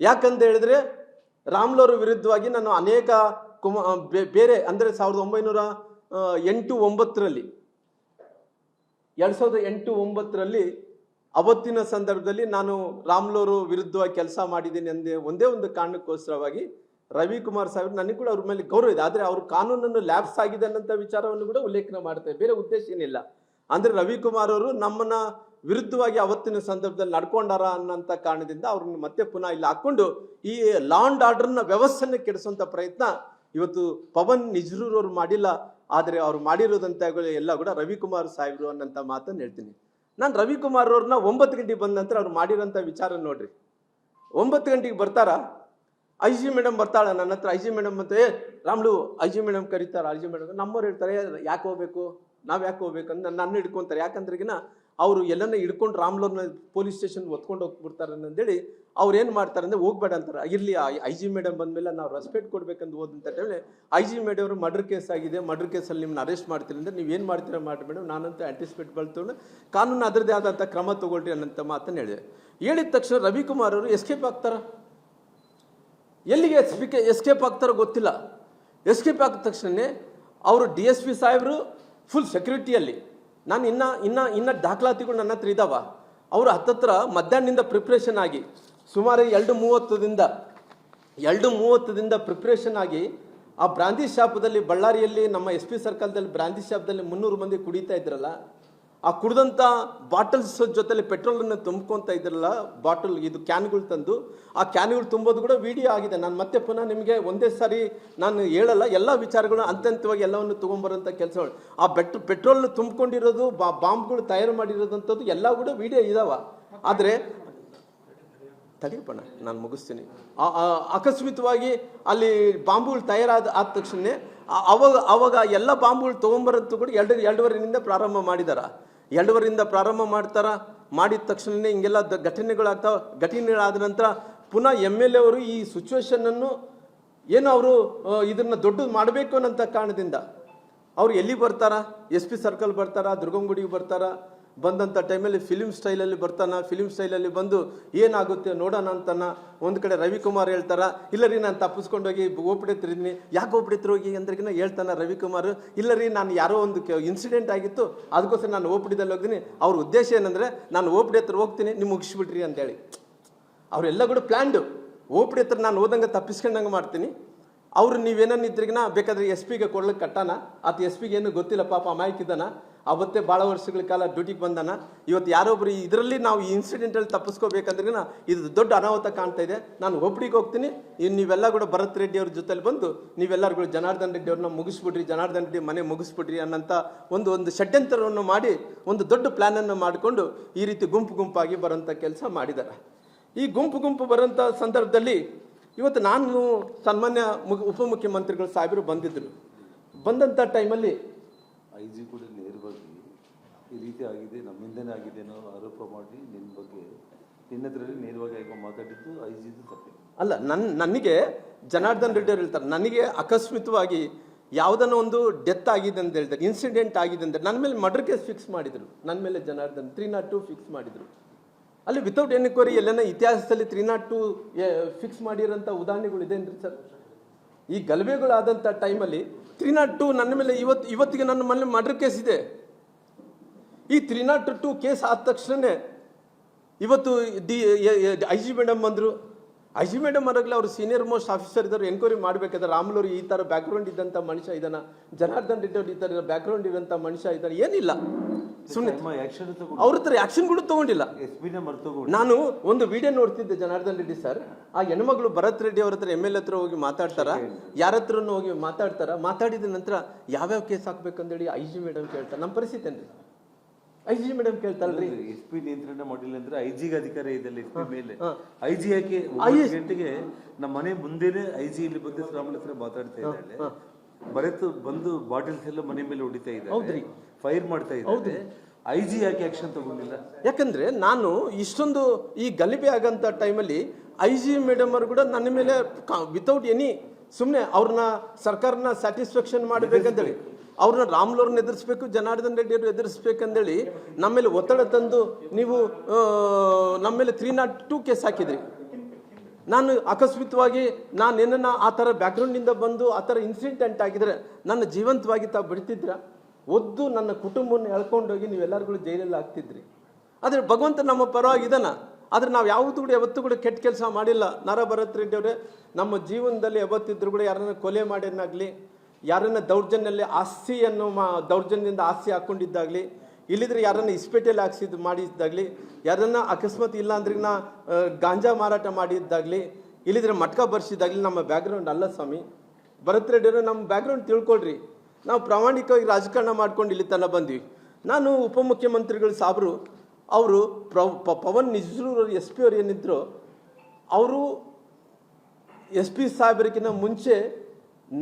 ಯಾಕಂತ ಹೇಳಿದ್ರೆ ರಾಮ್ಲೋರ್ ವಿರುದ್ಧವಾಗಿ ನಾನು ಅನೇಕ ಬೇರೆ ಅಂದರೆ 1908-9 2008-9 ಅವತ್ತಿನ ಸಂದರ್ಭದಲ್ಲಿ ನಾನು ರಾಮ್ಲೋರು ವಿರುದ್ಧವಾಗಿ ಕೆಲಸ ಮಾಡಿದ್ದೀನಿ ಅಂದೇ ಒಂದೇ ಒಂದು ಕಾರಣಕ್ಕೋಸ್ಕರವಾಗಿ ರವಿಕುಮಾರ್ ಸಾಹೇಬ್ ನನಗೆ ಕೂಡ ಅವ್ರ ಮೇಲೆ ಗೌರವ ಇದೆ. ಆದರೆ ಅವ್ರ ಕಾನೂನನ್ನು ಲ್ಯಾಪ್ಸ್ ಆಗಿದೆ ಅನ್ನೋಂಥ ವಿಚಾರವನ್ನು ಕೂಡ ಉಲ್ಲೇಖನ ಮಾಡ್ತೇವೆ, ಬೇರೆ ಉದ್ದೇಶ ಏನಿಲ್ಲ. ಅಂದರೆ ರವಿಕುಮಾರ್ ಅವರು ನಮ್ಮನ್ನ ವಿರುದ್ಧವಾಗಿ ಅವತ್ತಿನ ಸಂದರ್ಭದಲ್ಲಿ ನಡ್ಕೊಂಡಾರ ಅನ್ನೋಂಥ ಕಾರಣದಿಂದ ಅವ್ರನ್ನ ಮತ್ತೆ ಪುನಃ ಇಲ್ಲಿ ಹಾಕೊಂಡು ಈ ಲಾ ಅಂಡ್ ಆರ್ಡರ್ನ ವ್ಯವಸ್ಥೆನ ಕೆಡಿಸುವಂಥ ಪ್ರಯತ್ನ ಇವತ್ತು ಪವನ್ ನಿಜ್ರೂರ್ ಅವರು ಮಾಡಿಲ್ಲ. ಆದರೆ ಅವ್ರು ಮಾಡಿರೋದಂತ ಎಲ್ಲ ಕೂಡ ರವಿಕುಮಾರ್ ಸಾಹೇಬ್ರು ಅನ್ನೋಂಥ ಮಾತನ್ನು ಹೇಳ್ತೀನಿ. ನಾನು ರವಿಕುಮಾರ್ ಅವ್ರನ್ನ 9 ಗಂಟೆಗೆ ಬಂದ ನಂತರ ಅವ್ರು ಮಾಡಿರೋಂಥ ವಿಚಾರ ನೋಡ್ರಿ. 9 ಗಂಟೆಗೆ ಬರ್ತಾರ, IG ಮೇಡಮ್ ಬರ್ತಾಳ ನನ್ನ ಹತ್ರ. IG ಮೇಡಮ್ ಅಂತ ರಾಮ್ಲು IG ಮೇಡಮ್ ಕರೀತಾರ. IG ಮೇಡಮ್ ನಮ್ಮವ್ರು ಹೇಳ್ತಾರೆ ಯಾಕೆ ಹೋಗ್ಬೇಕು, ನಾವ್ ಯಾಕೆ ಹೋಗ್ಬೇಕು ಅಂತ ನನ್ನ ಹಿಡ್ಕೊಂತಾರೆ. ಯಾಕಂದ್ರೆಗಿನ ಅವರು ಎಲ್ಲನ್ನ ಹಿಡ್ಕೊಂಡು ರಾಮ್ಲೋರ್ನ ಪೊಲೀಸ್ ಸ್ಟೇಷನ್ ಒತ್ಕೊಂಡು ಹೋಗ್ಬಿಡ್ತಾರೆ ಅಂತೇಳಿ ಅವ್ರು ಏನು ಮಾಡ್ತಾರೆ ಅಂದರೆ ಹೋಗ್ಬೇಡ ಅಂತಾರೆ. ಇರಲಿ IG ಮೇಡಮ್ ಬಂದಮೇಲೆ ನಾವು ರೆಸ್ಪೆಕ್ಟ್ ಕೊಡ್ಬೇಕಂತ ಹೋದಂತ ಟೈಮಲ್ಲಿ IG ಮೇಡಮ್ ಅವರು ಮರ್ಡರ್ ಕೇಸ್ ಆಗಿದೆ, ಮರ್ಡರ್ ಕೇಸಲ್ಲಿ ನಿಮ್ಮನ್ನ ಅರೆಸ್ಟ್ ಮಾಡ್ತೀರಿ ಅಂದರೆ ನೀವು ಏನು ಮಾಡ್ತೀರಾ ಮಾಡಿ ಮೇಡಮ್, ನಾನಂತೂ ಆಂಟಿಸಿಪೇಟ್ ಬಳ್ತೊಂಡು ಕಾನೂನು ಅದರದ್ದೇ ಆದಂಥ ಕ್ರಮ ತಗೊಳ್ರಿ ಅನ್ನೋಂಥ ಮಾತನ್ನು ಹೇಳಿದೆ. ಹೇಳಿದ ತಕ್ಷಣ ರವಿಕುಮಾರ್ ಅವರು ಎಸ್ಕೇಪ್ ಆಗ್ತಾರ. ಎಲ್ಲಿಗೆ ಎಸ್ಕೇಪ್ ಆಗ್ತಾರೋ ಗೊತ್ತಿಲ್ಲ. ಎಸ್ಕೇಪ್ ಆಗಿದ ತಕ್ಷಣವೇ ಅವರು DSP ಸಾಹೇಬರು ಫುಲ್ ಸೆಕ್ಯೂರಿಟಿಯಲ್ಲಿ, ನಾನು ಇನ್ನ ದಾಖಲಾತಿಗಳು ನನ್ನ ಹತ್ರ ಇದ್ದಾವ. ಅವರು ಹತ್ತತ್ರ ಮಧ್ಯಾಹ್ನದಿಂದ ಪ್ರಿಪ್ರೇಷನ್ ಆಗಿ ಸುಮಾರು 2:30ದಿಂದ ಪ್ರಿಪ್ರೇಷನ್ ಆಗಿ ಆ ಬ್ರಾಂದಿ ಶಾಪದಲ್ಲಿ ಬಳ್ಳಾರಿಯಲ್ಲಿ ನಮ್ಮ SP ಸರ್ಕಲ್ದಲ್ಲಿ ಬ್ರಾಂದಿ ಶಾಪದಲ್ಲಿ 300 ಮಂದಿ ಕುಡಿತಾ ಇದ್ರಲ್ಲ, ಆ ಕುಡಿದಂಥ ಬಾಟಲ್ಸ್ ಜೊತೆಲಿ ಪೆಟ್ರೋಲನ್ನು ತುಂಬ್ಕೊತಾ ಇದ್ರಲ್ಲ, ಬಾಟಲ್ ಇದು ಕ್ಯಾನ್ಗಳು ತಂದು ಆ ಕ್ಯಾನ್ಗಳು ತುಂಬೋದು ಕೂಡ ವಿಡಿಯೋ ಆಗಿದೆ. ನಾನು ಮತ್ತೆ ಪುನಃ ನಿಮಗೆ ಒಂದೇ ಸಾರಿ ನಾನು ಹೇಳಲ್ಲ, ಎಲ್ಲ ವಿಚಾರಗಳು ಹಂತವಾಗಿ ಎಲ್ಲವನ್ನು ತೊಗೊಂಬರೋಂಥ ಕೆಲಸಗಳು. ಆ ಪೆಟ್ರೋಲ್ ತುಂಬಿಕೊಂಡಿರೋದು, ಬಾಂಬ್ಗಳು ತಯಾರು ಮಾಡಿರೋದಂಥದ್ದು ಎಲ್ಲ ಕೂಡ ವಿಡಿಯೋ ಇದಾವ. ಆದರೆ ತಡಿಯಪ್ಪಣ್ಣ ನಾನು ಮುಗಿಸ್ತೀನಿ. ಅಕಸ್ಮಿತವಾಗಿ ಅಲ್ಲಿ ಬಾಂಬುಗಳು ಆದ ತಕ್ಷಣ ಅವಾಗ ಎಲ್ಲ ಬಾಂಬುಗಳು ತೊಗೊಂಬರಂತೂ ಕೂಡ 2:30ರಿಂದ ಪ್ರಾರಂಭ ಮಾಡಿದಾರ. 2:30ರಿಂದ ಪ್ರಾರಂಭ ಮಾಡಿದ ತಕ್ಷಣವೇ ಹಿಂಗೆಲ್ಲ ಘಟನೆಗಳಾಗ್ತಾವ. ಘಟನೆಗಳಾದ ನಂತರ ಪುನಃ MLA ಅವರು ಈ ಸಿಚುವೇಶನನ್ನು ಏನು ಅವರು ಇದನ್ನು ದೊಡ್ಡದು ಮಾಡಬೇಕು ಅನ್ನೋಂಥ ಕಾರಣದಿಂದ ಅವ್ರು ಎಲ್ಲಿ ಬರ್ತಾರ, SP ಸರ್ಕಲ್ ಬರ್ತಾರ, ದುರ್ಗಂಗುಡಿಗೆ ಬರ್ತಾರ. ಬಂದಂಥ ಟೈಮಲ್ಲಿ ಫಿಲಿಮ್ ಸ್ಟೈಲಲ್ಲಿ ಫಿಲಿಮ್ ಸ್ಟೈಲಲ್ಲಿ ಬಂದು ಏನಾಗುತ್ತೆ ನೋಡೋಣ ಅಂತಾನ. ಒಂದು ಕಡೆ ರವಿಕುಮಾರ್ ಹೇಳ್ತಾರ, ಇಲ್ಲ ರೀ ನಾನು ತಪ್ಪಿಸ್ಕೊಂಡೋಗಿ ಓಪಿಡಿತ್ರಿದ್ದೀನಿ. ಯಾಕೆ ಓಪಿಡಿತ್ರ ಹೋಗಿ ಅಂದ್ರಿಗಿನ ಹೇಳ್ತಾನೆ ರವಿಕುಮಾರ್, ಇಲ್ಲ ರೀ ನಾನು ಯಾರೋ ಒಂದು ಇನ್ಸಿಡೆಂಟ್ ಆಗಿತ್ತು ಅದಕ್ಕೋಸ್ಕರ ನಾನು ಓಪಿಡಿದಲ್ಲಿ ಹೋಗ್ತೀನಿ. ಅವ್ರ ಉದ್ದೇಶ ಏನಂದರೆ ನಾನು ಓಪಿಡಿ ಹತ್ರ ಹೋಗ್ತೀನಿ, ನೀವು ಮುಗಿಸ್ಬಿಟ್ರಿ ಅಂತೇಳಿ. ಅವರೆಲ್ಲ ಕೂಡ ಪ್ಲ್ಯಾಂಡು. ಓಪಿಡಿ ಹತ್ರ ನಾನು ಹೋದಂಗೆ ತಪ್ಪಿಸ್ಕೊಂಡಂಗೆ ಮಾಡ್ತೀನಿ. ಅವರು ನೀವೇನಿದ್ರಿಗಿನ ಬೇಕಾದ್ರೆ SP ಗೆ ಕೊಡ್ಲಿಕ್ಕೆ ಕಟ್ಟಾನ. ಆತ SP ಗೆ ಏನು ಗೊತ್ತಿಲ್ಲ, ಪಾಪ ಅಮಾಯಕಿದ್ದಾನ. ಅವತ್ತೇ ಭಾಳ ವರ್ಷಗಳ ಕಾಲ ಡ್ಯೂಟಿಗೆ ಬಂದಾನ. ಇವತ್ತು ಯಾರೊಬ್ರು ಇದರಲ್ಲಿ ನಾವು ಈ ಇನ್ಸಿಡೆಂಟಲ್ಲಿ ತಪ್ಪಿಸ್ಕೋಬೇಕಂದ್ರೆ ಇದು ದೊಡ್ಡ ಅನಾಹುತ ಕಾಣ್ತಾ ಇದೆ. ನಾನು ಒಬ್ಬರಿಗೆ ಹೋಗ್ತೀನಿ, ನೀವೆಲ್ಲ ಕೂಡ ಭರತ್ ರೆಡ್ಡಿ ಅವ್ರ ಜೊತೆಲಿ ಬಂದು ನೀವೆಲ್ಲರೂ ಕೂಡ ಜನಾರ್ದನ್ ರೆಡ್ಡಿ ಅವ್ರನ್ನ ಮುಗಿಸ್ಬಿಡ್ರಿ, ಜನಾರ್ದನ್ ರೆಡ್ಡಿ ಮನೆ ಮುಗಿಸ್ಬಿಡ್ರಿ ಅನ್ನೋಂಥ ಒಂದು ಷಡ್ಯಂತ್ರವನ್ನು ಮಾಡಿ ಒಂದು ದೊಡ್ಡ ಪ್ಲ್ಯಾನನ್ನು ಮಾಡಿಕೊಂಡು ಈ ರೀತಿ ಗುಂಪಾಗಿ ಬರೋಂಥ ಕೆಲಸ ಮಾಡಿದ್ದಾರೆ. ಈ ಗುಂಪು ಬರೋಂಥ ಸಂದರ್ಭದಲ್ಲಿ ಇವತ್ತು ನಾನು ಸನ್ಮಾನ್ಯ ಉಪಮುಖ್ಯಮಂತ್ರಿಗಳು ಸಾಹೇಬರು ಬಂದಂಥ ಟೈಮಲ್ಲಿ IG ಕೂಡ ನೇರವಾಗಿ ಈ ರೀತಿ ಆಗಿದೆ, ನಮ್ಮಿಂದನೇ ಆಗಿದೆ ಅನ್ನೋ ಆರೋಪ ಮಾಡಿ ನಿನ್ನದ್ರಲ್ಲಿ ನೇರವಾಗಿ ಮಾತಾಡಿದ್ದು IG ತಪ್ಪೆ ಅಲ್ಲ. ನನಗೆ ಜನಾರ್ದನ್ ರೆಡ್ಡಿ ಅವ್ರು ಹೇಳ್ತಾರೆ, ನನಗೆ ಅಕಸ್ಮಿತವಾಗಿ ಯಾವುದನ್ನ ಒಂದು ಡೆತ್ ಆಗಿದೆ ಅಂತ ಹೇಳ್ತಾರೆ, ಇನ್ಸಿಡೆಂಟ್ ಆಗಿದೆ ಅಂತ ನನ್ನ ಮೇಲೆ ಮರ್ಡರ್ ಕೇಸ್ ಫಿಕ್ಸ್ ಮಾಡಿದರು. ನನ್ನ ಮೇಲೆ ಜನಾರ್ದನ್ 302 ಫಿಕ್ಸ್ ಮಾಡಿದರು. ಅಲ್ಲಿ ವಿತೌಟ್ ಎನ್ಕ್ವೈರಿ ಎಲ್ಲನ ಇತಿಹಾಸದಲ್ಲಿ 302 ಫಿಕ್ಸ್ ಮಾಡಿರೋಂಥ ಉದಾಹರಣೆಗಳು ಇದೆ ಅಂದ್ರಿ ಸರ್. ಈ ಗಲಭೆಗಳಾದಂಥ ಟೈಮಲ್ಲಿ 302 ನನ್ನ ಮೇಲೆ ಇವತ್ತಿಗೆ ನನ್ನ ಮನೆ ಮರ್ಡರ್ ಕೇಸ್ ಇದೆ. ಈ 302 ಕೇಸ್ ಆದ ತಕ್ಷಣ ಇವತ್ತು IG ಮೇಡಮ್ ಬಂದರು. IG ಮೇಡಮ್ ಅವರಾಗಲಿ ಅವರು ಸೀನಿಯರ್ ಮೋಸ್ಟ್ ಆಫೀಸರ್ ಇದ್ದಾರೆ, ಎನ್ಕ್ವೈರಿ ಮಾಡಬೇಕಾದ್ರೆ ರಾಮುಲು ಈ ಥರ ಬ್ಯಾಕ್ಗ್ರೌಂಡ್ ಇದ್ದಂಥ ಮನುಷ್ಯ ಇದ್ದಾನ, ಜನಾರ್ದನ್ ರೆಡ್ಡಿ ಅವರು ಈ ಥರ ಬ್ಯಾಕ್ಗ್ರೌಂಡ್ ಇರೋಂಥ ಮನುಷ್ಯ ಇದ್ದಾನೆ, ಏನಿಲ್ಲ. ಸುಮ್ಮನೆ ಅವ್ರ ಹತ್ರ ಆ್ಯಕ್ಷನ್ ಕೂಡ ತೊಗೊಂಡಿಲ್ಲ. ನಾನು ಒಂದು ವಿಡಿಯೋ ನೋಡ್ತಿದ್ದೆ ಜನಾರ್ದನ್ ರೆಡ್ಡಿ ಸರ್, ಆ ಹೆಣ್ಮಗಳು ಭರತ್ ರೆಡ್ಡಿ ಅವ್ರ ಹತ್ರ MLA ಹತ್ರ ಹೋಗಿ ಮಾತಾಡ್ತಾರ, ಯಾರ ಹತ್ರನೂ ಹೋಗಿ ಮಾತಾಡಿದ ನಂತರ ಯಾವ್ಯಾವ ಕೇಸ್ ಹಾಕ್ಬೇಕಂದೇಳಿ IG ಮೇಡಮ್ ಕೇಳ್ತಾರೆ. ನಮ್ಮ ಪರಿಸ್ಥಿತಿ ಏನ್ರಿ, IG ಮೇಡಮ್ ಕೇಳ್ತಾರಲ್ರಿ. SP ನಿಯಂತ್ರಣ ಮಾಡಿಲ್ಲ ಅಂದ್ರೆ IG ಗೆ ಅಧಿಕಾರ ಇದೆ SP ಮೇಲೆ. IG ಯಾಕೆ ಗಂಟೆಗೆ ನಮ್ಮ ಮನೆ ಮುಂದೆನೆ IG ಇಲ್ಲಿ ಬಂದು ಶ್ರಾವಣ ಹತ್ರ ಮಾತಾಡ್ತಾ ಇದ್ದಾಳೆ, ಬರೆತು ಬಂದು ಬಾಟಲ್ಸ್ ಎಲ್ಲ ಮನೆ ಮೇಲೆ ಹೊಡಿತಾ ಇದ್ದಾರೆ, ಫೈರ್ ಮಾಡ್ತಾ ಇದ್ದಾರೆ. IG ಯಾಕೆ ಆಕ್ಷನ್ ತಗೊಂಡಿಲ್ಲ? ಯಾಕಂದ್ರೆ ನಾನು ಇಷ್ಟೊಂದು ಈ ಗಲಭೆ ಆಗಂತ ಟೈಮಲ್ಲಿ IG ಮೇಡಮ್ ಅವರು ಕೂಡ ನನ್ನ ಮೇಲೆ ವಿತೌಟ್ ಎನಿ ಸುಮ್ಮನೆ ಅವ್ರನ್ನ ಸರ್ಕಾರನ ಸ್ಯಾಟಿಸ್ಫ್ಯಾಕ್ಷನ್ ಮಾಡಬೇಕಂತೇಳಿ ಅವ್ರನ್ನ ರಾಮ್ಲೋರ್ನ ಎದುರಿಸ್ಬೇಕು, ಜನಾರ್ದನ್ ರೆಡ್ಡಿ ಅವರು ಎದುರಿಸ್ಬೇಕಂದೇಳಿ ನಮ್ಮ ಮೇಲೆ ಒತ್ತಡ ತಂದು ನೀವು ನಮ್ಮ ಮೇಲೆ 302 ಕೇಸ್ ಹಾಕಿದ್ರಿ. ನಾನು ಅಕಸ್ಮಿತವಾಗಿ ನಾನು ಏನನ್ನ ಆ ಥರ ಬ್ಯಾಕ್ಗ್ರೌಂಡಿಂದ ಬಂದು ಆ ಥರ ಇನ್ಸಿಡೆಂಟ್ ಆಗಿದ್ರೆ ನನ್ನ ಜೀವಂತವಾಗಿ ತಾವು ಬಿಡ್ತಿದ್ರ, ಒದ್ದು ನನ್ನ ಕುಟುಂಬವನ್ನು ಎಳ್ಕೊಂಡೋಗಿ ನೀವೆಲ್ಲರಿಗೂ ಜೈಲಲ್ಲಿ ಹಾಕ್ತಿದ್ರಿ. ಆದರೆ ಭಗವಂತ ನಮ್ಮ ಪರವಾಗಿದ್ದಾನ. ಆದರೆ ನಾವು ಯಾವತ್ತೂ ಕೂಡ ಯಾವತ್ತೂ ಕೂಡ ಕೆಟ್ಟ ಕೆಲಸ ಮಾಡಿಲ್ಲ. ನಾರಾ ಭರತ್ ರೆಡ್ಡಿ ಅವರೇ, ನಮ್ಮ ಜೀವನದಲ್ಲಿ ಯಾವತ್ತಿದ್ರು ಕೂಡ ಯಾರನ್ನ ಕೊಲೆ ಮಾಡಿನಾಗಲಿ, ಯಾರನ್ನ ದೌರ್ಜನ್ಯದಲ್ಲಿ ಆಸ್ತಿಯನ್ನು ದೌರ್ಜನ್ಯದಿಂದ ಆಸ್ತಿ ಹಾಕ್ಕೊಂಡಿದ್ದಾಗಲಿ, ಇಲ್ಲಿದ್ರೆ ಯಾರನ್ನ ಇಸ್ಪೇಟೆಯಲ್ಲಿ ಹಾಕ್ಸಿದ್ದು ಮಾಡಿದ್ದಾಗಲಿ, ಯಾರನ್ನ ಅಕಸ್ಮಾತ್ ಇಲ್ಲ ಅಂದ್ರೆ ಗಾಂಜಾ ಮಾರಾಟ ಮಾಡಿದ್ದಾಗಲಿ, ಇಲ್ಲಿದ್ರೆ ಮಟ್ಕ ಬರ್ಸಿದ್ದಾಗಲಿ ನಮ್ಮ ಬ್ಯಾಕ್ಗ್ರೌಂಡ್ ಅಲ್ಲ ಸ್ವಾಮಿ. ಭರತ್ ರೆಡ್ಡಿ ಅವರು ನಮ್ಮ ಬ್ಯಾಕ್ಗ್ರೌಂಡ್ ತಿಳ್ಕೊಳ್ರಿ. ನಾವು ಪ್ರಾಮಾಣಿಕವಾಗಿ ರಾಜಕಾರಣ ಮಾಡ್ಕೊಂಡು ಇಲ್ಲಿ ತನಕ ಬಂದ್ವಿ. ನಾನು ಉಪಮುಖ್ಯಮಂತ್ರಿಗಳು ಸಾಬ್ರು ಅವರು ಪವನ್ ನಿಜ್ರೂರ್ ಎಸ್ ಪಿ ಅವ್ರು ಏನಿದ್ರು, ಅವರು ಎಸ್ ಪಿ ಸಾಹೇಬರಿಗಿಂತ ಮುಂಚೆ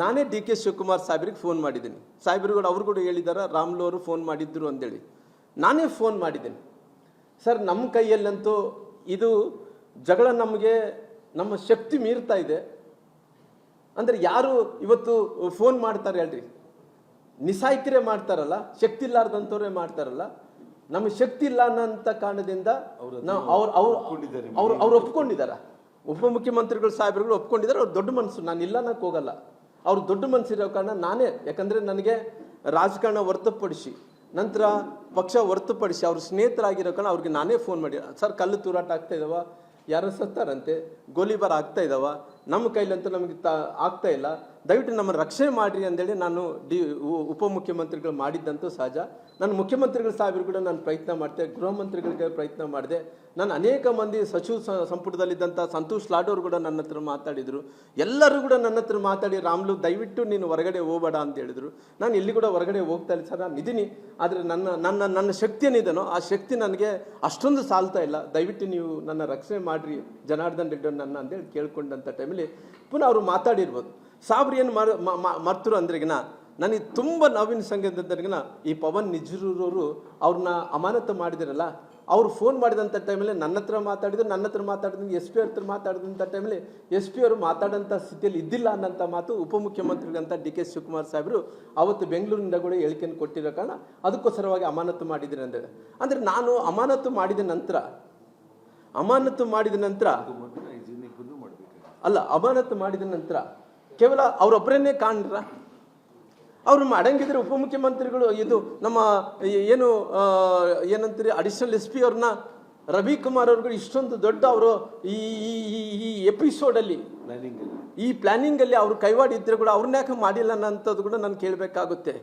ನಾನೇ ಡಿ ಕೆ ಶಿವಕುಮಾರ್ ಸಾಹೇಬ್ರಿಗೆ ಫೋನ್ ಮಾಡಿದ್ದೀನಿ. ಸಾಹೇಬ್ರುಗಳು ಅವರು ಕೂಡ ಹೇಳಿದ್ದಾರೆ, ರಾಮ್ಲು ಅವರು ಫೋನ್ ಮಾಡಿದ್ರು ಅಂತೇಳಿ. ನಾನೇ ಫೋನ್ ಮಾಡಿದ್ದೀನಿ. ಸರ್, ನಮ್ಮ ಕೈಯಲ್ಲಂತೂ ಇದು ಜಗಳ ನಮಗೆ ನಮ್ಮ ಶಕ್ತಿ ಮೀರ್ತಾ ಇದೆ. ಅಂದರೆ ಯಾರು ಇವತ್ತು ಫೋನ್ ಮಾಡ್ತಾರೆ ಹೇಳ್ರಿ, ನಿಸಾಯ್ಕರೇ ಮಾಡ್ತಾರಲ್ಲ, ಶಕ್ತಿ ಇಲ್ಲಾರ್ದಂಥವ್ರೇ ಮಾಡ್ತಾರಲ್ಲ. ನಮ್ಮ ಶಕ್ತಿ ಇಲ್ಲ ಅನ್ನೋಂಥ ಕಾರಣದಿಂದ ಅವ್ರು ಒಪ್ಕೊಂಡಿದ್ದಾರೆ. ಉಪಮುಖ್ಯಮಂತ್ರಿಗಳು ಸಾಹೇಬ್ರುಗಳು ಒಪ್ಕೊಂಡಿದ್ದಾರೆ. ಅವ್ರು ದೊಡ್ಡ ಮನಸ್ಸು, ನಾನು ಇಲ್ಲ ಅನ್ನಕ್ಕೆ ಹೋಗಲ್ಲ. ಅವ್ರು ದೊಡ್ಡ ಮನಸ್ಸಿರೋ ಕಾರಣ ನಾನೇ, ಯಾಕಂದರೆ ನನಗೆ ರಾಜಕಾರಣ ಹೊರತುಪಡಿಸಿ, ನಂತರ ಪಕ್ಷ ಹೊರತುಪಡಿಸಿ ಅವ್ರ ಸ್ನೇಹಿತರಾಗಿರೋ ಕಾರಣ ಅವ್ರಿಗೆ ನಾನೇ ಫೋನ್ ಮಾಡಿ, ಸರ್ ಕಲ್ಲು ತೂರಾಟ ಆಗ್ತಾ ಇದ್ದಾವ, ಯಾರು ಸತ್ತಾರಂತೆ, ಗೋಲಿಬಾರ್ ಆಗ್ತಾ ಇದ್ದಾವ, ನಮ್ಮ ಕೈಲಂತೂ ನಮಗೆ ಆಗ್ತಾ ಇಲ್ಲ, ದಯವಿಟ್ಟು ನಮ್ಮನ್ನು ರಕ್ಷಣೆ ಮಾಡಿರಿ ಅಂತೇಳಿ ನಾನು ಉಪಮುಖ್ಯಮಂತ್ರಿಗಳು ಮಾಡಿದ್ದಂತೂ ಸಹಜ. ನಾನು ಮುಖ್ಯಮಂತ್ರಿಗಳ ಸಾಹೇಬರು ಕೂಡ ನಾನು ಪ್ರಯತ್ನ ಮಾಡ್ತೆ, ಗೃಹ ಮಂತ್ರಿಗಳಿಗೆ ಪ್ರಯತ್ನ ಮಾಡಿದೆ. ನಾನು ಅನೇಕ ಮಂದಿ ಸಚಿವ ಸಂಪುಟದಲ್ಲಿದ್ದಂಥ ಸಂತೋಷ್ ಲಾಡ್ ಅವರು ಕೂಡ ನನ್ನ ಹತ್ರ ಮಾತಾಡಿದರು. ಎಲ್ಲರೂ ಕೂಡ ನನ್ನ ಹತ್ರ ಮಾತಾಡಿ, ರಾಮ್ಲು ದಯವಿಟ್ಟು ನೀನು ಹೊರಗಡೆ ಹೋಗಬೇಡ ಅಂತ ಹೇಳಿದರು. ನಾನು ಎಲ್ಲಿ ಕೂಡ ಹೊರಗಡೆ ಹೋಗ್ತಾ ಇಲ್ಲ ಸರ್, ನಾನು ಇದ್ದೀನಿ. ಆದರೆ ನನ್ನ ಶಕ್ತಿ ಏನಿದೆನೋ ಆ ಶಕ್ತಿ ನನಗೆ ಅಷ್ಟೊಂದು ಸಾಲ್ತಾ ಇಲ್ಲ. ದಯವಿಟ್ಟು ನೀವು ನನ್ನ ರಕ್ಷಣೆ ಮಾಡಿರಿ ಜನಾರ್ದನ್ ರೆಡ್ಡಿ ನನ್ನ ಅಂತೇಳಿ ಕೇಳ್ಕೊಂಡಂಥ ಟೈಮಲ್ಲಿ ಪುನಃ ಅವರು ಮಾತಾಡಿರ್ಬೋದು. ಸಾಬ್ರು ಏನು ಮರ್ತರು ಅಂದ್ರೆಗಿನ ನನಗೆ ತುಂಬ ನೋವಿನ ಸಂಗತಿಗಿನ ಈ ಪವನ್ ನಿಜ್ರೂರವರು ಅವ್ರನ್ನ ಅಮಾನತು ಮಾಡಿದಿರಲ್ಲ, ಅವ್ರು ಫೋನ್ ಮಾಡಿದಂಥ ಟೈಮಲ್ಲಿ ನನ್ನ ಹತ್ರ ಮಾತಾಡಿದ್ರು ಎಸ್ ಪಿ ಹತ್ರ ಮಾತಾಡಿದಂಥ ಟೈಮಲ್ಲಿ ಎಸ್ ಪಿ ಅವರು ಮಾತಾಡೋಂಥ ಸ್ಥಿತಿಯಲ್ಲಿ ಇದ್ದಿಲ್ಲ ಅನ್ನೋಂಥ ಮಾತು ಉಪಮುಖ್ಯಮಂತ್ರಿಗಳಂತ ಡಿ ಕೆ ಶಿವಕುಮಾರ್ ಸಾಹೇಬರು ಅವತ್ತು ಬೆಂಗಳೂರಿನಿಂದ ಕೂಡ ಹೇಳಿಕೆಯನ್ನು ಕೊಟ್ಟಿರೋ ಕಾರಣ ಅದಕ್ಕೋಸ್ಕರವಾಗಿ ಅಮಾನತು ಮಾಡಿದ್ದೀನಿ ಅಂತೇಳಿ. ಅಂದರೆ ನಾನು ಅಮಾನತು ಮಾಡಿದ ನಂತರ ಅಮಾನತು ಮಾಡಿದ ನಂತರ ಕೇವಲ ಅವರೊಬ್ಬರನ್ನೇ ಕಾಣ್ರ, ಅವ್ರು ಮಾಡಂಗಿದ್ರೆ ಉಪಮುಖ್ಯಮಂತ್ರಿಗಳು ಇದು ನಮ್ಮ ಏನಂತೀರಿ ಅಡಿಷನಲ್ ಎಸ್ ಪಿ ಅವ್ರನ್ನ ರವಿಕುಮಾರ್ ಅವ್ರಿಗೂ ಇಷ್ಟೊಂದು ದೊಡ್ಡ ಅವರು ಈ ಎಪಿಸೋಡಲ್ಲಿ ಈ ಪ್ಲಾನಿಂಗಲ್ಲಿ ಅವರು ಕೈವಾಡ ಇದ್ರೆ ಕೂಡ ಅವ್ರನ್ನ ಯಾಕೆ ಮಾಡಿಲ್ಲ ಅನ್ನೋಂಥದ್ದು ಕೂಡ ನಾನು ಕೇಳಬೇಕಾಗುತ್ತೆ.